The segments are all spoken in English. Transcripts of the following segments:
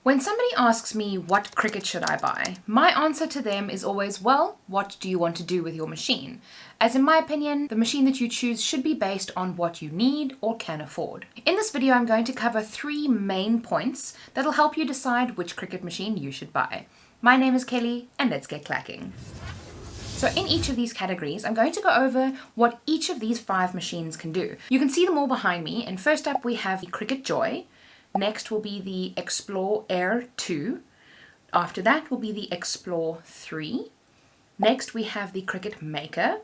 When somebody asks me what Cricut should I buy, my answer to them is always, well, what do you want to do with your machine? As in my opinion, the machine that you choose should be based on what you need or can afford. In this video, I'm going to cover 3 main points that'll help you decide which Cricut machine you should buy. My name is Kelly, and let's get clacking. So in each of these categories, I'm going to go over what each of these 5 machines can do. You can see them all behind me, and first up we have the Cricut Joy. Next will be the Explore Air 2. After that will be the Explore 3. Next we have the Cricut Maker.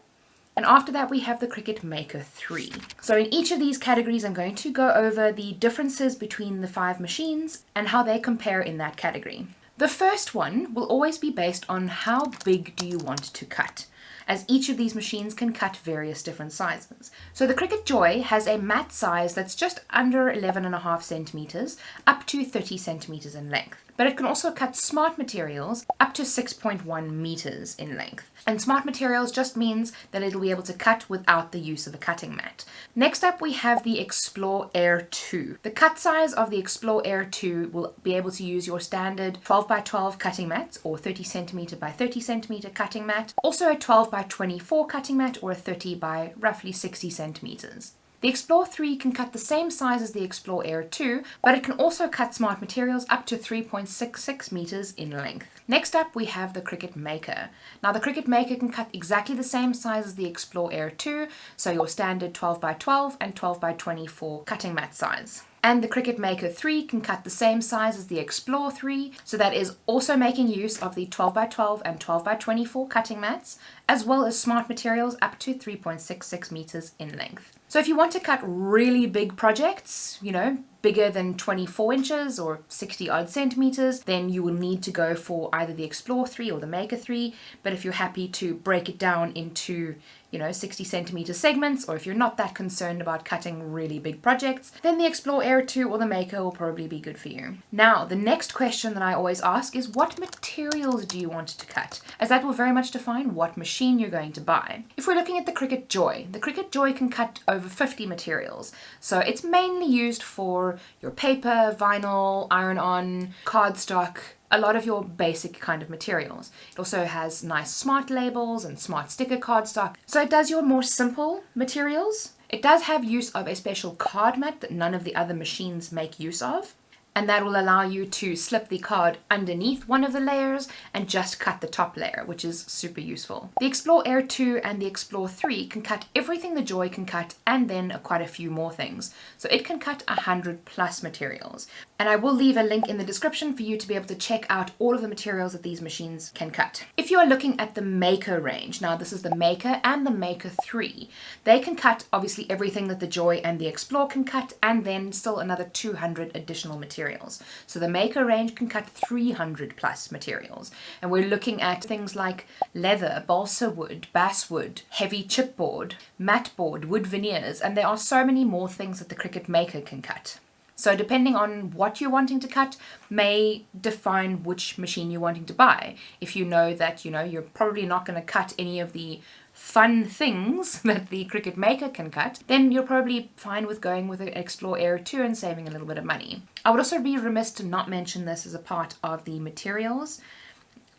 And after that we have the Cricut Maker 3. So in each of these categories I'm going to go over the differences between the 5 machines and how they compare in that category. The first one will always be based on how big do you want to cut, as each of these machines can cut various different sizes. So the Cricut Joy has a mat size that's just under 11.5 centimeters up to 30 centimeters in length. But it can also cut smart materials up to 6.1 meters in length. And smart materials just means that it'll be able to cut without the use of a cutting mat. Next up we have the Explore Air 2. The cut size of the Explore Air 2 will be able to use your standard 12 by 12 cutting mat or 30 centimeter by 30 centimeter cutting mat, also a 12 by 24 cutting mat or a 30 by roughly 60 centimeters. The Explore 3 can cut the same size as the Explore Air 2, but it can also cut smart materials up to 3.66 meters in length. Next up we have the Cricut Maker. Now the Cricut Maker can cut exactly the same size as the Explore Air 2, so your standard 12 by 12 and 12 by 24 cutting mat size. And the Cricut Maker 3 can cut the same size as the Explore 3, so that is also making use of the 12 by 12 and 12 by 24 cutting mats, as well as smart materials up to 3.66 meters in length. So if you want to cut really big projects, bigger than 24 inches or 60 odd centimeters, then you will need to go for either the Explore 3 or the Maker 3. But if you're happy to break it down into 60 centimeter segments, or if you're not that concerned about cutting really big projects, then the Explore Air 2 or the Maker will probably be good for you. Now, the next question that I always ask is, what materials do you want to cut? As that will very much define what machine you're going to buy. If we're looking at the Cricut Joy can cut over 50 materials. So it's mainly used for your paper, vinyl, iron-on, cardstock, a lot of your basic kind of materials. It also has nice smart labels and smart sticker cardstock. So it does your more simple materials. It does have use of a special card mat that none of the other machines make use of. And that will allow you to slip the card underneath one of the layers and just cut the top layer, which is super useful. The Explore Air 2 and the Explore 3 can cut everything the Joy can cut and then quite a few more things. So it can cut 100 plus materials. And I will leave a link in the description for you to be able to check out all of the materials that these machines can cut. If you are looking at the Maker range, now this is the Maker and the Maker 3, they can cut obviously everything that the Joy and the Explore can cut, and then still another 200 additional materials. So the Maker range can cut 300 plus materials. And we're looking at things like leather, balsa wood, basswood, heavy chipboard, matte board, wood veneers, and there are so many more things that the Cricut Maker can cut. So depending on what you're wanting to cut may define which machine you're wanting to buy. If you know that, you're probably not going to cut any of the fun things that the Cricut Maker can cut, then you're probably fine with going with the Explore Air 2 and saving a little bit of money. I would also be remiss to not mention this as a part of the materials,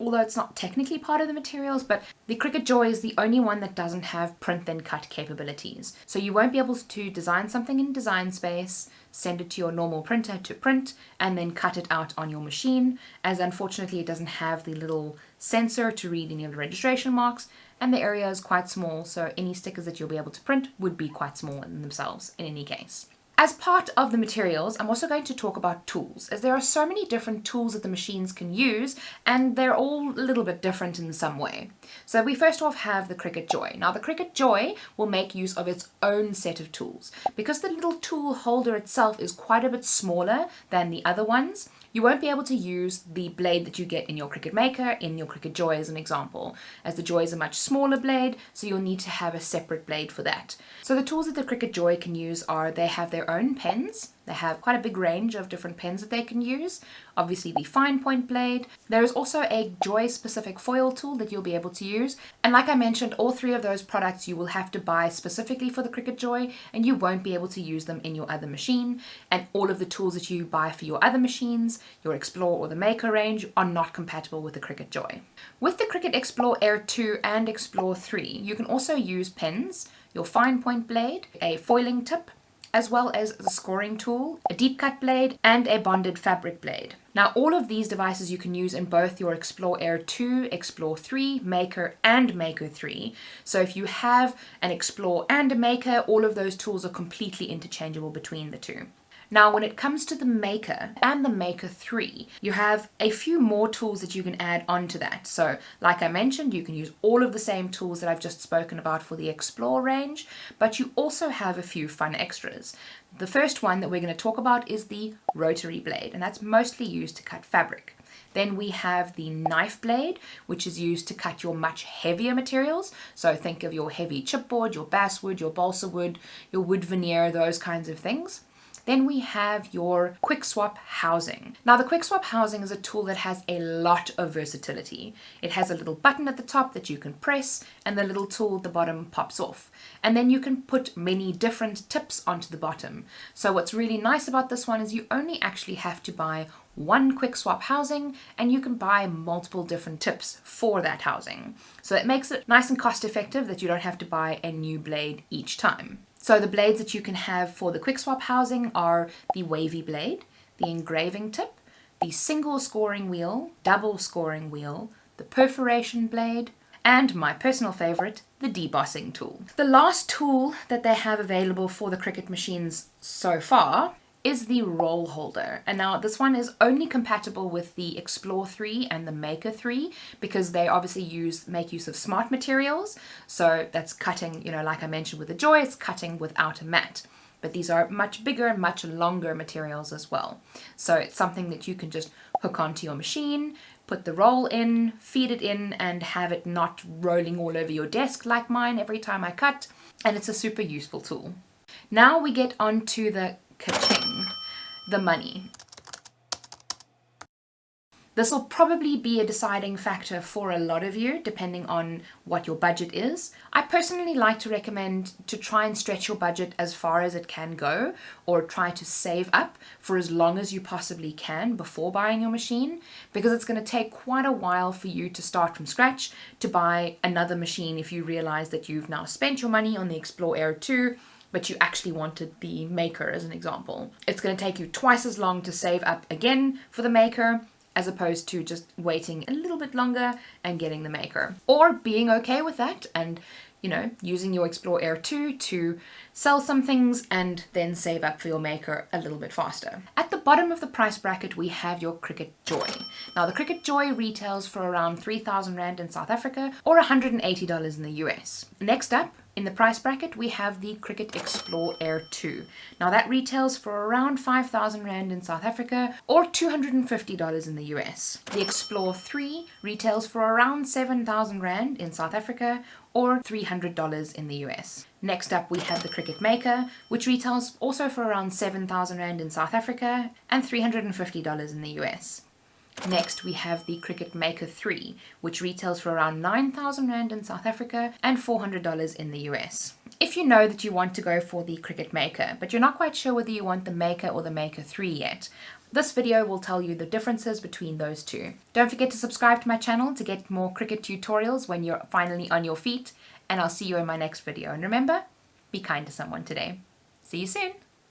although it's not technically part of the materials, but the Cricut Joy is the only one that doesn't have print then cut capabilities. So you won't be able to design something in Design Space, send it to your normal printer to print, and then cut it out on your machine, as unfortunately it doesn't have the little sensor to read any of the registration marks, and the area is quite small, so any stickers that you'll be able to print would be quite small in themselves in any case. As part of the materials, I'm also going to talk about tools, as there are so many different tools that the machines can use, and they're all a little bit different in some way. So we first off have the Cricut Joy. Now the Cricut Joy will make use of its own set of tools. Because the little tool holder itself is quite a bit smaller than the other ones, you won't be able to use the blade that you get in your Cricut Maker in your Cricut Joy as an example, as the Joy is a much smaller blade, so you'll need to have a separate blade for that. So the tools that the Cricut Joy can use are, they have their own pens, They have quite a big range of different pens that they can use. Obviously the fine point blade. There is also a Joy specific foil tool that you'll be able to use. And like I mentioned, all three of those products you will have to buy specifically for the Cricut Joy, and you won't be able to use them in your other machine. And all of the tools that you buy for your other machines, your Explore or the Maker range, are not compatible with the Cricut Joy. With the Cricut Explore Air 2 and Explore 3, you can also use pens, your fine point blade, a foiling tip, as well as the scoring tool, a deep cut blade, and a bonded fabric blade. Now all of these devices you can use in both your Explore Air 2, Explore 3, Maker, and Maker 3. So if you have an Explore and a Maker, all of those tools are completely interchangeable between the two. Now, when it comes to the Maker and the Maker 3, you have a few more tools that you can add onto that. So, like I mentioned, you can use all of the same tools that I've just spoken about for the Explore range, but you also have a few fun extras. The first one that we're going to talk about is the rotary blade, and that's mostly used to cut fabric. Then we have the knife blade, which is used to cut your much heavier materials. So think of your heavy chipboard, your basswood, your balsa wood, your wood veneer, those kinds of things. Then we have your quick swap housing. Now the quick swap housing is a tool that has a lot of versatility. It has a little button at the top that you can press, and the little tool at the bottom pops off. And then you can put many different tips onto the bottom. So what's really nice about this one is you only actually have to buy one quick swap housing, and you can buy multiple different tips for that housing. So it makes it nice and cost effective that you don't have to buy a new blade each time. So the blades that you can have for the quick swap housing are the wavy blade, the engraving tip, the single scoring wheel, double scoring wheel, the perforation blade, and my personal favorite, the debossing tool. The last tool that they have available for the Cricut machines so far is the roll holder. And now this one is only compatible with the Explore 3 and the Maker 3 because they obviously make use of smart materials. So that's cutting, like I mentioned with the Joy, it's cutting without a mat. But these are much bigger and much longer materials as well. So it's something that you can just hook onto your machine, put the roll in, feed it in, and have it not rolling all over your desk like mine every time I cut. And it's a super useful tool. Now we get on to the ka-ching, the money. This will probably be a deciding factor for a lot of you, depending on what your budget is. I personally like to recommend to try and stretch your budget as far as it can go, or try to save up for as long as you possibly can before buying your machine, because it's going to take quite a while for you to start from scratch to buy another machine if you realize that you've now spent your money on the Explore Air 2, but you actually wanted the Maker as an example. It's going to take you twice as long to save up again for the Maker, as opposed to just waiting a little bit longer and getting the Maker. Or being okay with that and, using your Explore Air 2 to sell some things and then save up for your Maker a little bit faster. At the bottom of the price bracket, we have your Cricut Joy. Now the Cricut Joy retails for around 3,000 Rand in South Africa or $180 in the US. Next up, in the price bracket, we have the Cricut Explore Air 2. Now that retails for around 5,000 Rand in South Africa or $250 in the US. The Explore 3 retails for around 7,000 Rand in South Africa or $300 in the US. Next up, we have the Cricut Maker, which retails also for around 7,000 Rand in South Africa and $350 in the US. Next, we have the Cricut Maker 3, which retails for around 9,000 Rand in South Africa and $400 in the US. If you know that you want to go for the Cricut Maker, but you're not quite sure whether you want the Maker or the Maker 3 yet, this video will tell you the differences between those two. Don't forget to subscribe to my channel to get more Cricut tutorials when you're finally on your feet, and I'll see you in my next video. And remember, be kind to someone today. See you soon!